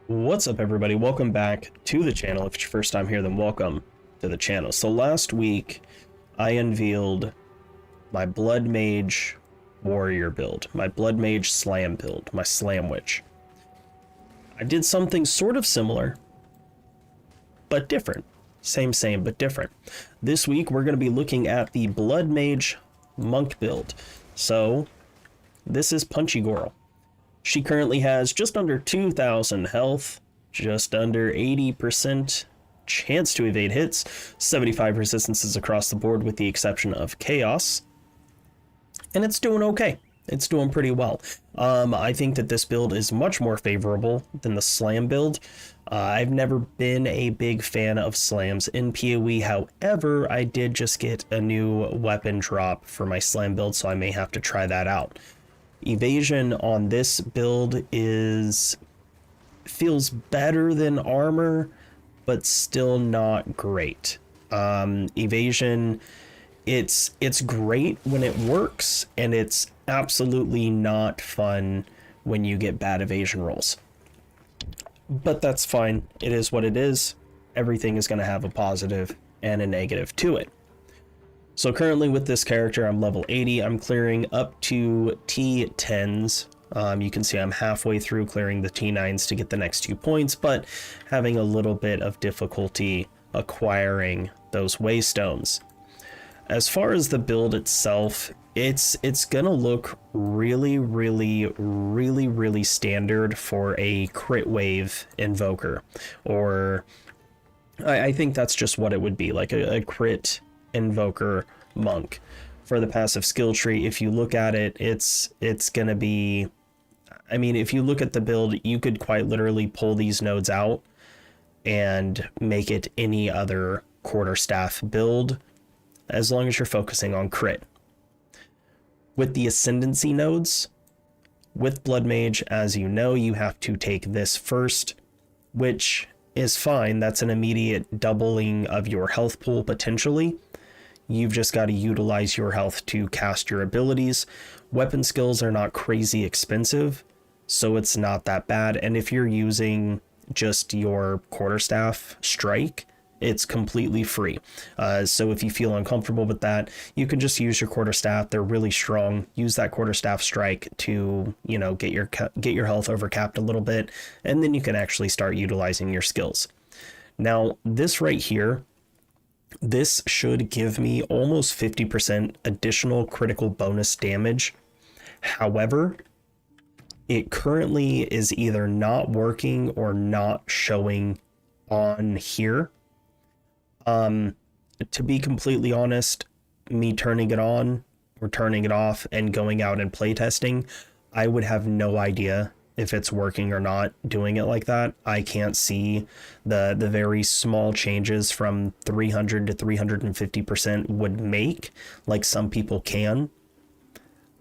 What's up, everybody? Welcome back to the channel. If it's your first time here, then welcome to the channel. So last week I unveiled my Blood Mage warrior build, my Blood Mage slam build, my slam witch. I did something sort of similar but different. Same but different. This week we're going to be looking at the Blood Mage monk build. So this is Punchy Girl. She currently has just under 2,000 health, just under 80% chance to evade hits, 75 resistances across the board with the exception of chaos, and it's doing okay. It's doing pretty well. I think that this build is much more favorable than the slam build. I've never been a big fan of slams in PoE. However, I did just get a new weapon drop for my slam build, so I may have to try that out. Evasion on this build feels better than armor, but still not great. Evasion, it's great when it works, and it's absolutely not fun when you get bad evasion rolls. But that's fine. It is what it is. Everything is going to have a positive and a negative to it. So currently with this character, I'm level 80. I'm clearing up to T10s. You can see I'm halfway through clearing the T9s to get the next 2 points, but having a little bit of difficulty acquiring those waystones. As far as the build itself, it's gonna look really standard for a crit wave invoker, or I think that's just what it would be, like a crit invoker monk. For the passive skill tree, if you look at it, it's gonna be, I mean, if you look at the build, you could quite literally pull these nodes out and make it any other quarterstaff build, as long as you're focusing on crit. With the ascendancy nodes, with Blood Mage, as you know, you have to take this first, which is fine. That's an immediate doubling of your health pool potentially. You've just got to utilize your health to cast your abilities. Weapon skills are not crazy expensive, so it's not that bad. And if you're using just your quarterstaff strike, it's completely free. So if you feel uncomfortable with that, you can just use your quarterstaff. They're really strong. Use that quarterstaff strike to, you know, get your health overcapped a little bit, and then you can actually start utilizing your skills. Now, this right here, this should give me almost 50% additional critical bonus damage. However, it currently is either not working or not showing on here. To be completely honest, me turning it on or turning it off and going out and playtesting, I would have no idea if it's working or not doing it like that. I can't see the very small changes from 300 to 350% would make, like some people can.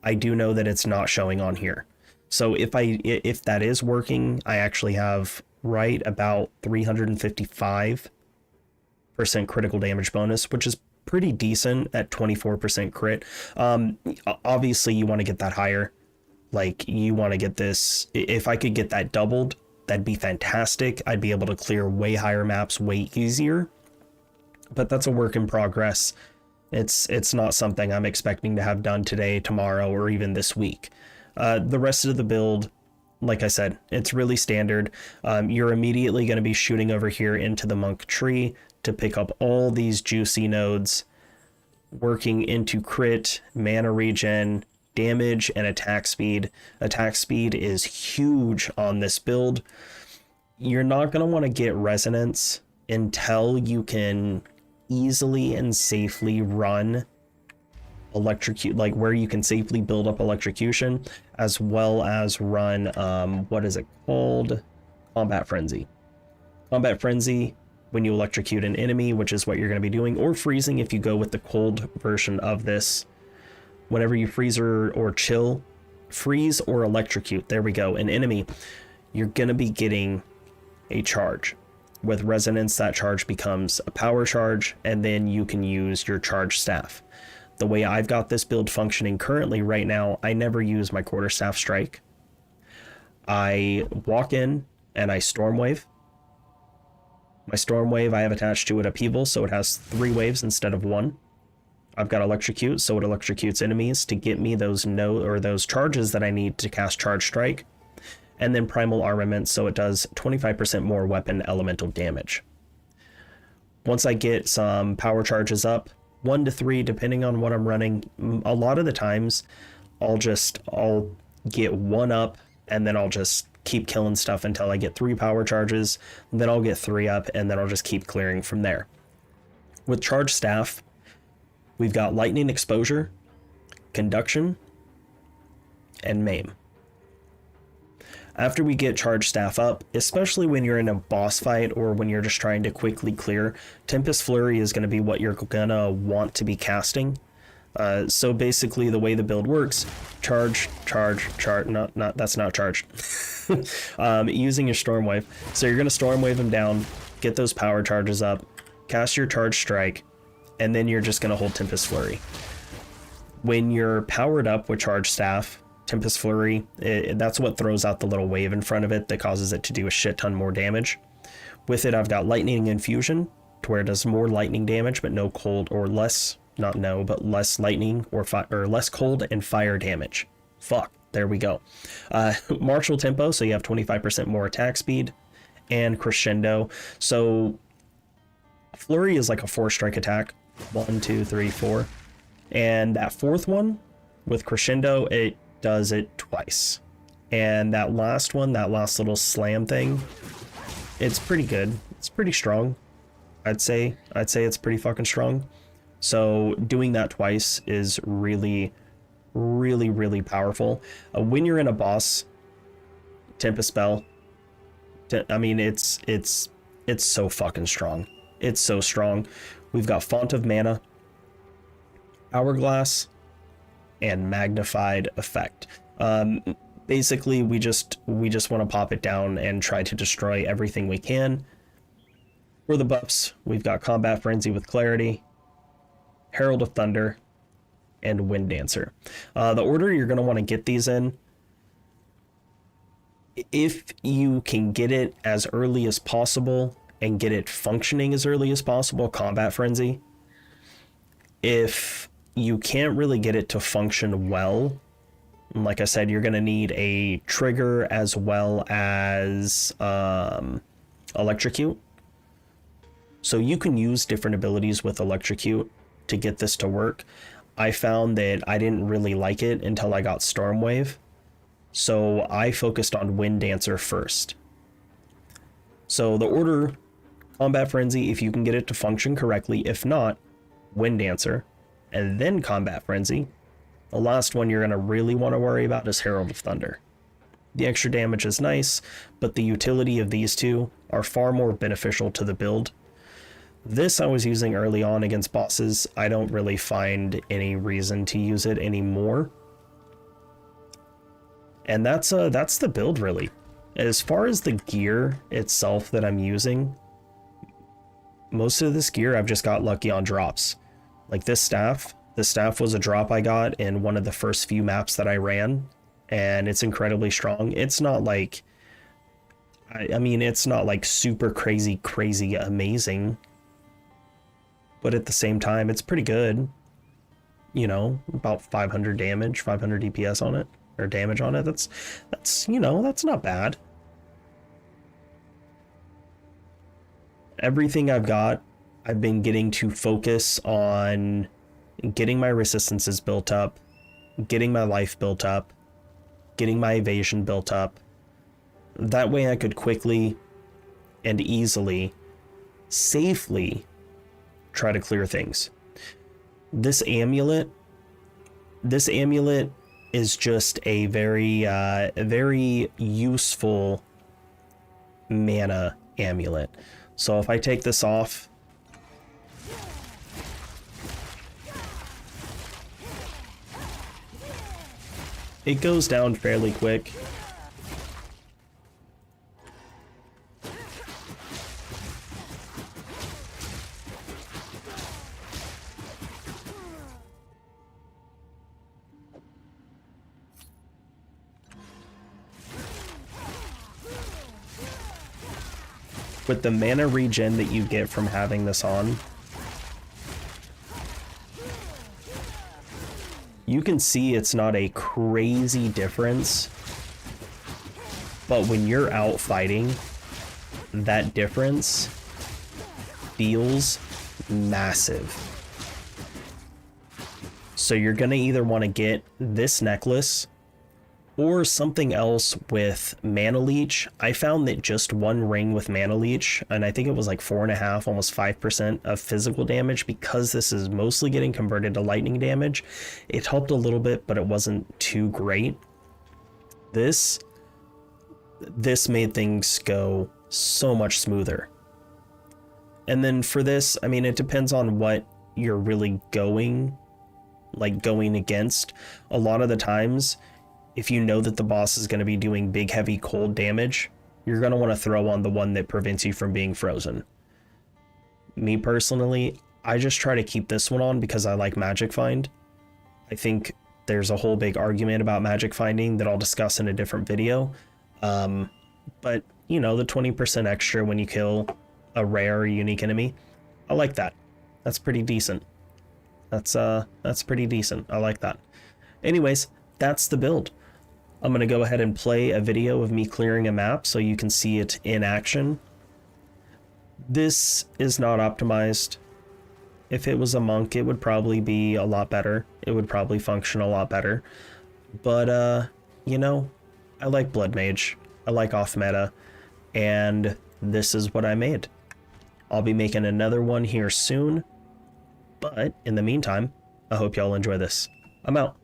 I do know that it's not showing on here. So if that is working, I actually have right about 355% critical damage bonus, which is pretty decent at 24% crit. Obviously you want to get that higher. Like, you want to get this, if I could get that doubled, that'd be fantastic. I'd be able to clear way higher maps way easier, but that's a work in progress. It's not something I'm expecting to have done today, tomorrow, or even this week. The rest of the build, like I said, it's really standard. You're immediately going to be shooting over here into the monk tree to pick up all these juicy nodes, working into crit, mana regen, damage, and attack speed. Attack speed is huge on this build. You're not going to want to get resonance until you can easily and safely run electrocute, like where you can safely build up electrocution, as well as run what is it called, combat frenzy. Combat frenzy, when you electrocute an enemy, which is what you're going to be doing, or freezing if you go with the cold version of this. Whenever you freeze or chill, freeze or electrocute, there we go, an enemy, you're going to be getting a charge. With resonance, that charge becomes a power charge, and then you can use your charge staff. The way I've got this build functioning currently right now, I never use my quarterstaff strike. I walk in, and I storm wave. My storm wave, I have attached to it upheaval, so it has 3 waves instead of 1. I've got electrocute, so it electrocutes enemies to get me those those charges that I need to cast charge strike. And then primal armament, so it does 25% more weapon elemental damage. Once I get some power charges up, 1 to 3 depending on what I'm running, a lot of the times I'll get 1 up and then I'll just keep killing stuff until I get 3 power charges, then I'll get 3 up, and then I'll just keep clearing from there. With charge staff, we've got lightning exposure, conduction, and maim. After we get charge staff up, especially when you're in a boss fight or when you're just trying to quickly clear, Tempest Flurry is going to be what you're gonna want to be casting. So basically the way the build works, charge, that's not charged. Using your storm wave. So you're going to storm wave them down, get those power charges up, cast your charge strike, and then you're just going to hold Tempest Flurry. When you're powered up with charge staff, Tempest Flurry, that's what throws out the little wave in front of it that causes it to do a shit ton more damage. With it, I've got lightning infusion, to where it does more lightning damage, but no cold or less. Not no, but less lightning or less cold and fire damage. Fuck, there we go. Martial tempo, so you have 25% more attack speed, and crescendo. So flurry is like a 4-strike attack. 1, 2, 3, 4. And that 4th one with crescendo, it does it twice. And that last one, that last little slam thing, it's pretty good. It's pretty strong. I'd say it's pretty fucking strong. So doing that twice is really, really, really powerful. When you're in a boss, Tempest spell, I mean, it's so fucking strong. It's so strong. We've got Font of Mana, Hourglass, and Magnified Effect. Basically, we just want to pop it down and try to destroy everything we can. For the buffs, we've got Combat Frenzy with Clarity, Herald of Thunder, and Wind Dancer. The order you're going to want to get these in, if you can get it as early as possible and get it functioning as early as possible, Combat Frenzy. If you can't really get it to function well, like I said, you're going to need a trigger as well as Electrocute. So you can use different abilities with Electrocute to get this to work. I found that I didn't really like it until I got Storm Wave, so I focused on Wind Dancer first. So the order, Combat Frenzy if you can get it to function correctly, if not, Wind Dancer, and then Combat Frenzy. The last one you're going to really want to worry about is Herald of Thunder. The extra damage is nice, but the utility of these two are far more beneficial to the build. This I was using early on against bosses. I don't really find any reason to use it anymore. And that's the build really. As far as the gear itself that I'm using, most of this gear I've just got lucky on drops. Like this staff. This staff was a drop I got in one of the first few maps that I ran, and it's incredibly strong. It's not like, I mean, it's not like super crazy amazing, but at the same time, it's pretty good. You know, about 500 damage, 500 DPS on it, or damage on it. That's, you know, that's not bad. Everything I've got, I've been getting to focus on getting my resistances built up, getting my life built up, getting my evasion built up. That way I could quickly and easily, safely try to clear things. This amulet is just a very useful mana amulet. So if I take this off, it goes down fairly quick. with the mana regen that you get from having this on, you can see it's not a crazy difference, but when you're out fighting, that difference feels massive. So you're gonna either want to get this necklace or something else with mana leech. I found that just one ring with mana leech, and I think it was like 4.5, almost 5% of physical damage, because this is mostly getting converted to lightning damage. It helped a little bit, but it wasn't too great. This made things go so much smoother. And then for this, I mean, it depends on what you're really going against. A lot of the times, if you know that the boss is going to be doing big, heavy, cold damage, you're going to want to throw on the one that prevents you from being frozen. Me personally, I just try to keep this one on because I like magic find. I think there's a whole big argument about magic finding that I'll discuss in a different video. But, you know, the 20% extra when you kill a rare or unique enemy, I like that. That's pretty decent. That's pretty decent. I like that. Anyways, that's the build. I'm going to go ahead and play a video of me clearing a map so you can see it in action. This is not optimized. If it was a monk, it would probably be a lot better. It would probably function a lot better. But, you know, I like Blood Mage. I like off meta. And this is what I made. I'll be making another one here soon. But in the meantime, I hope y'all enjoy this. I'm out.